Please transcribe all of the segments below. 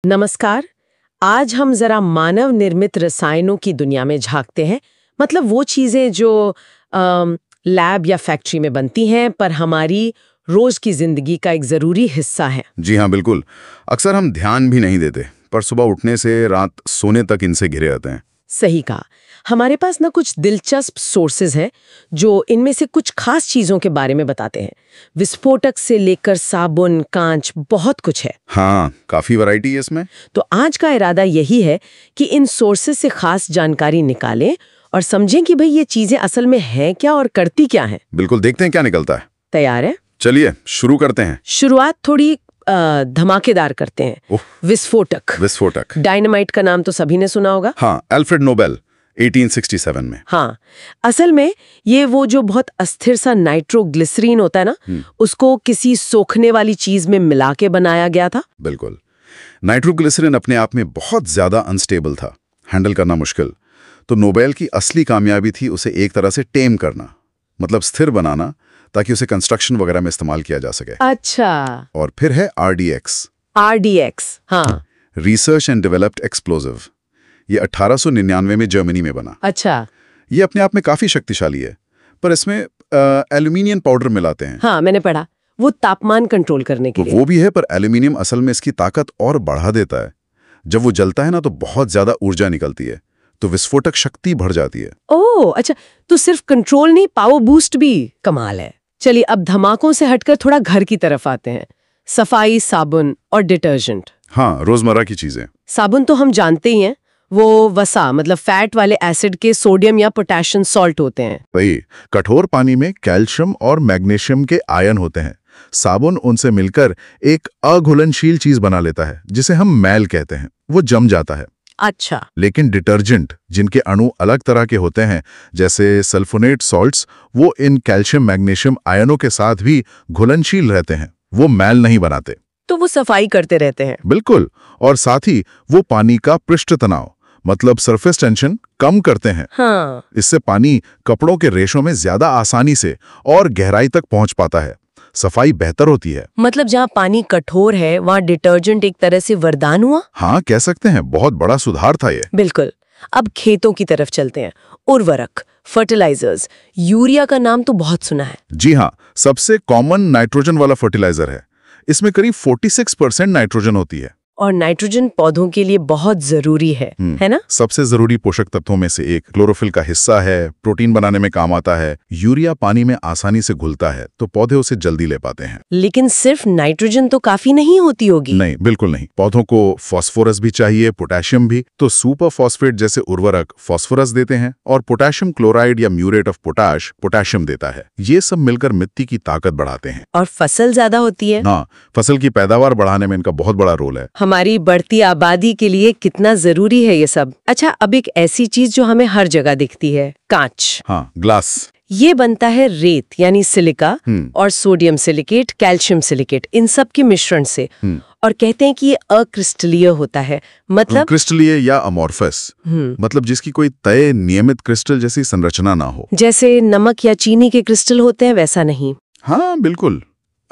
नमस्कार। आज हम जरा मानव निर्मित रसायनों की दुनिया में झांकते हैं। मतलब वो चीजें जो लैब या फैक्ट्री में बनती हैं पर हमारी रोज की जिंदगी का एक जरूरी हिस्सा है। जी हाँ, बिल्कुल। अक्सर हम ध्यान भी नहीं देते, पर सुबह उठने से रात सोने तक इनसे घिरे रहते हैं। सही कहा। हमारे पास ना कुछ दिलचस्प सोर्सेज हैं जो इनमें से कुछ खास चीजों के बारे में बताते हैं। विस्फोटक से लेकर साबुन, कांच, बहुत कुछ है। हाँ, काफी वैरायटी है इसमें। तो आज का इरादा यही है कि इन सोर्सेज से खास जानकारी निकालें और समझें कि भाई ये चीजें असल में हैं क्या और करती क्या हैं। बिल्कुल, देखते हैं क्या निकलता है। तैयार है? चलिए शुरू करते हैं। शुरुआत थोड़ी धमाकेदार करते हैं। विस्फोटक। विस्फोटक। डायनामाइट का नाम तो सभी ने सुना होगा। हाँ, अल्फ्रेड नोबेल 1867 में। हाँ, असल में ये वो जो बहुत अस्थिर सा नाइट्रोग्लिसरीन होता है ना, उसको किसी सोखने वाली चीज में मिला के बनाया गया था। बिल्कुल। नाइट्रोग्लिसरीन अपने आप में बहुत ज्यादा अनस्टेबल था, हैंडल करना मुश्किल। तो नोबेल की असली कामयाबी थी उसे एक तरह से टेम करना, मतलब स्थिर बनाना, ताकि उसे कंस्ट्रक्शन वगैरह में इस्तेमाल किया जा सके। अच्छा। और फिर है RDX। हाँ। Research and developed explosive. ये 1899 में जर्मनी में बना। अच्छा। ये अपने आप में काफी शक्तिशाली है, पर इसमें एल्यूमिनियम पाउडर मिलाते हैं। हाँ, मैंने पढ़ा। वो तापमान कंट्रोल करने के लिए। वो भी है, पर एल्यूमिनियम असल में इसकी ताकत और बढ़ा देता है। जब वो जलता है ना, तो बहुत ज्यादा ऊर्जा निकलती है, तो विस्फोटक शक्ति बढ़ जाती है। ओह, अच्छा। तो सिर्फ कंट्रोल नहीं, पावर बूस्ट भी। कमाल है। चलिए अब धमाकों से हटकर थोड़ा घर की तरफ आते हैं। सफाई, साबुन और डिटर्जेंट। हाँ, रोजमर्रा की चीजें। साबुन तो हम जानते ही हैं, वो वसा मतलब फैट वाले एसिड के सोडियम या पोटेशियम सॉल्ट होते हैं। वही, कठोर पानी में कैल्शियम और मैग्नीशियम के आयन होते हैं। साबुन उनसे मिलकर एक अघुलनशील चीज बना लेता है, जिसे हम मैल कहते हैं। वो जम जाता है। अच्छा। लेकिन डिटर्जेंट, जिनके अणु अलग तरह के होते हैं, जैसे सल्फोनेट सॉल्ट्स, वो इन कैल्शियम मैग्नीशियम आयनों के साथ भी घुलनशील रहते हैं। वो मैल नहीं बनाते। तो वो सफाई करते रहते हैं। बिल्कुल। और साथ ही वो पानी का पृष्ठ तनाव, मतलब सरफेस टेंशन, कम करते हैं। हाँ। इससे पानी कपड़ों के रेशों में ज्यादा आसानी से और गहराई तक पहुंच पाता है। सफाई बेहतर होती है। मतलब जहाँ पानी कठोर है वहाँ डिटर्जेंट एक तरह से वरदान हुआ। हाँ, कह सकते हैं। बहुत बड़ा सुधार था ये। बिल्कुल। अब खेतों की तरफ चलते हैं। उर्वरक, फर्टिलाइजर्स। यूरिया का नाम तो बहुत सुना है। जी हाँ, सबसे कॉमन नाइट्रोजन वाला फर्टिलाइजर है। इसमें करीब 46% नाइट्रोजन होती है। और नाइट्रोजन पौधों के लिए बहुत जरूरी है ना? सबसे जरूरी पोषक तत्वों में से एक। क्लोरोफिल का हिस्सा है, प्रोटीन बनाने में काम आता है। यूरिया पानी में आसानी से घुलता है, तो पौधे उसे जल्दी ले पाते हैं। लेकिन सिर्फ नाइट्रोजन तो काफी नहीं होती होगी। नहीं, बिल्कुल नहीं। पौधों को फास्फोरस भी चाहिए, पोटेशियम भी। तो सुपर फॉस्फेट जैसे उर्वरक फास्फोरस देते हैं, और पोटेशियम क्लोराइड या म्यूरेट ऑफ पोटाश पोटेशियम देता है। ये सब मिलकर मिट्टी की ताकत बढ़ाते हैं। और फसल ज्यादा होती है। हाँ, फसल की पैदावार बढ़ाने में इनका बहुत बड़ा रोल है। हमारी बढ़ती आबादी के लिए कितना जरूरी है ये सब। अच्छा, अब एक ऐसी चीज जो हमें हर जगह दिखती है, कांच। हाँ, ग्लास। ये बनता है रेत यानी सिलिका और सोडियम सिलिकेट, कैल्शियम सिलिकेट, इन सब के मिश्रण से। और कहते हैं कि ये अक्रिस्टलीय होता है। मतलब क्रिस्टलीय या अमॉर्फस, मतलब जिसकी कोई तय नियमित क्रिस्टल जैसी संरचना ना हो। जैसे नमक या चीनी के क्रिस्टल होते हैं, वैसा नहीं। हाँ, बिल्कुल।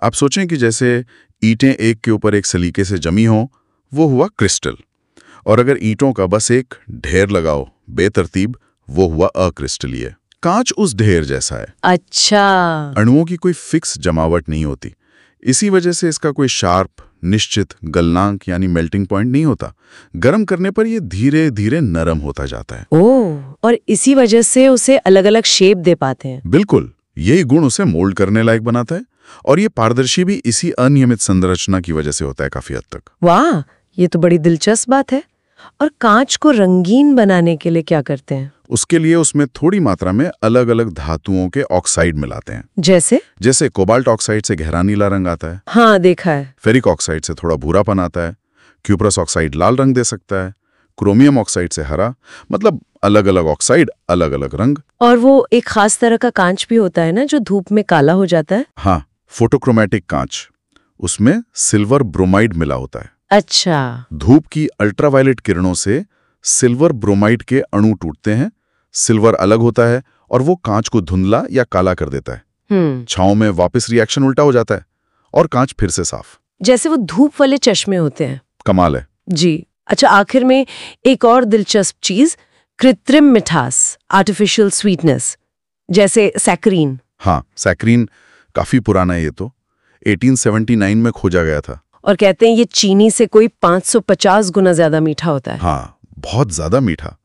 आप सोचें कि जैसे ईंटें एक के ऊपर एक सलीके से जमी हों, वो हुआ क्रिस्टल। और अगर ईंटों का बस एक ढेर लगाओ बेतरतीब, वो हुआ अक्रिस्टलीय। कांच उस ढेर जैसा है। अच्छा। अणुओं की कोई फिक्स जमावट नहीं होती। इसी वजह से इसका कोई शार्प, निश्चित गलनांक यानी मेल्टिंग पॉइंट नहीं होता। गर्म करने पर ये धीरे धीरे नरम होता जाता है। ओह, और इसी वजह से उसे अलग अलग शेप दे पाते हैं। बिल्कुल, यही गुण उसे मोल्ड करने लायक बनाता है। और ये पारदर्शी भी इसी अनियमित संरचना की वजह से होता है काफी हद तक। वाह, ये तो बड़ी दिलचस्प बात है। और कांच को रंगीन बनाने के लिए क्या करते हैं? उसके लिए उसमें थोड़ी मात्रा में अलग अलग धातुओं के ऑक्साइड मिलाते हैं। जैसे कोबाल्ट ऑक्साइड से गहरा नीला रंग आता है। हाँ, देखा है। फेरिक ऑक्साइड से थोड़ा भूरापन आता है। क्यूप्रस ऑक्साइड लाल रंग दे सकता है। क्रोमियम ऑक्साइड से हरा। मतलब अलग अलग ऑक्साइड, अलग अलग रंग। और वो एक खास तरह का कांच भी होता है ना, जो धूप में काला हो जाता है। हाँ, फोटोक्रोमैटिक कांच। उसमें सिल्वर ब्रोमाइड मिला होता है। अच्छा। धूप की अल्ट्रावायलेट किरणों से सिल्वर ब्रोमाइड के अणु टूटते हैं। सिल्वर अलग होता है और वो कांच को धुंधला या काला कर देता है। छांव में वापस रिएक्शन उल्टा हो जाता है और कांच फिर से साफ। जैसे वो धूप वाले चश्मे होते हैं। कमाल है। जी। अच्छा, आखिर में एक और दिलचस्प चीज, कृत्रिम मिठास, आर्टिफिशियल स्वीटनेस, जैसे सैकरीन। हाँ, सैकरीन काफी पुराना है, ये तो 1879 में खोजा गया था। और कहते हैं ये चीनी से कोई 550 गुना ज्यादा मीठा होता है। हाँ, बहुत ज्यादा मीठा।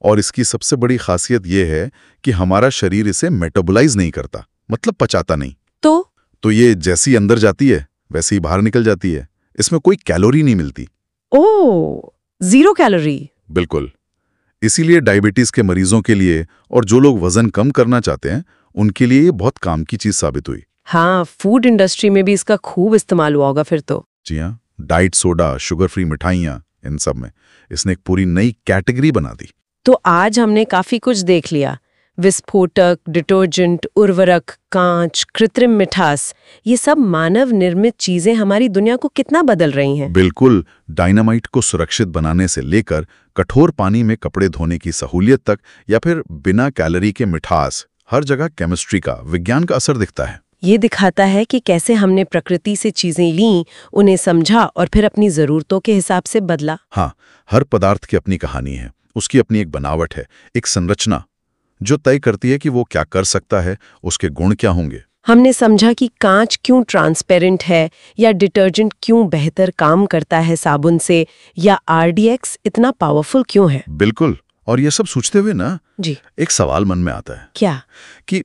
और इसकी सबसे बड़ी खासियत ये है कि हमारा शरीर इसे मेटाबोलाइज नहीं करता, मतलब पचाता नहीं। तो ये जैसी अंदर जाती है वैसे ही बाहर निकल जाती है। इसमें कोई कैलोरी नहीं मिलती। ओह, 0 कैलोरी। बिल्कुल। इसीलिए डायबिटीज के मरीजों के लिए और जो लोग वजन कम करना चाहते हैं उनके लिए ये बहुत काम की चीज साबित हुई। हाँ, फूड इंडस्ट्री में भी इसका खूब इस्तेमाल हुआ होगा फिर तो। जी हाँ, डाइट सोडा, शुगर फ्री मिठाइयाँ, इन सब में इसने एक पूरी नई कैटेगरी बना दी। तो आज हमने काफी कुछ देख लिया, विस्फोटक, डिटर्जेंट, उर्वरक, कांच, कृत्रिम मिठास, ये सब मानव निर्मित चीजें हमारी दुनिया को कितना बदल रही हैं। बिल्कुल, डायनामाइट को सुरक्षित बनाने से लेकर कठोर पानी में कपड़े धोने की सहूलियत तक, या फिर बिना कैलोरी के मिठास, हर जगह केमिस्ट्री का, विज्ञान का असर दिखता है। ये दिखाता है कि कैसे हमने प्रकृति से चीजें लीं, उन्हें समझा और फिर अपनी जरूरतों के हिसाब से बदला। हाँ, हर पदार्थ की अपनी कहानी है, उसकी अपनी एक बनावट है, एक संरचना जो तय करती है कि वो क्या कर सकता है, उसके गुण क्या होंगे। हमने समझा कि कांच क्यों ट्रांसपेरेंट है, या डिटर्जेंट क्यों बेहतर काम करता है साबुन से, या RDX इतना पावरफुल क्यों है। बिल्कुल। और ये सब सोचते हुए ना जी, एक सवाल मन में आता है। क्या? कि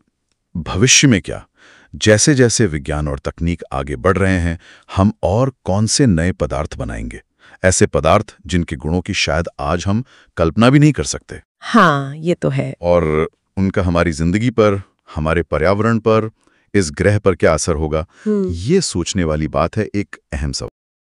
भविष्य में क्या, जैसे जैसे विज्ञान और तकनीक आगे बढ़ रहे हैं, हम और कौन से नए पदार्थ बनाएंगे, ऐसे पदार्थ जिनके गुणों की शायद आज हम कल्पना भी नहीं कर सकते। हाँ, ये तो है। और उनका हमारी जिंदगी पर, हमारे पर्यावरण पर, इस ग्रह पर क्या असर होगा, ये सोचने वाली बात है, एक अहम सवाल।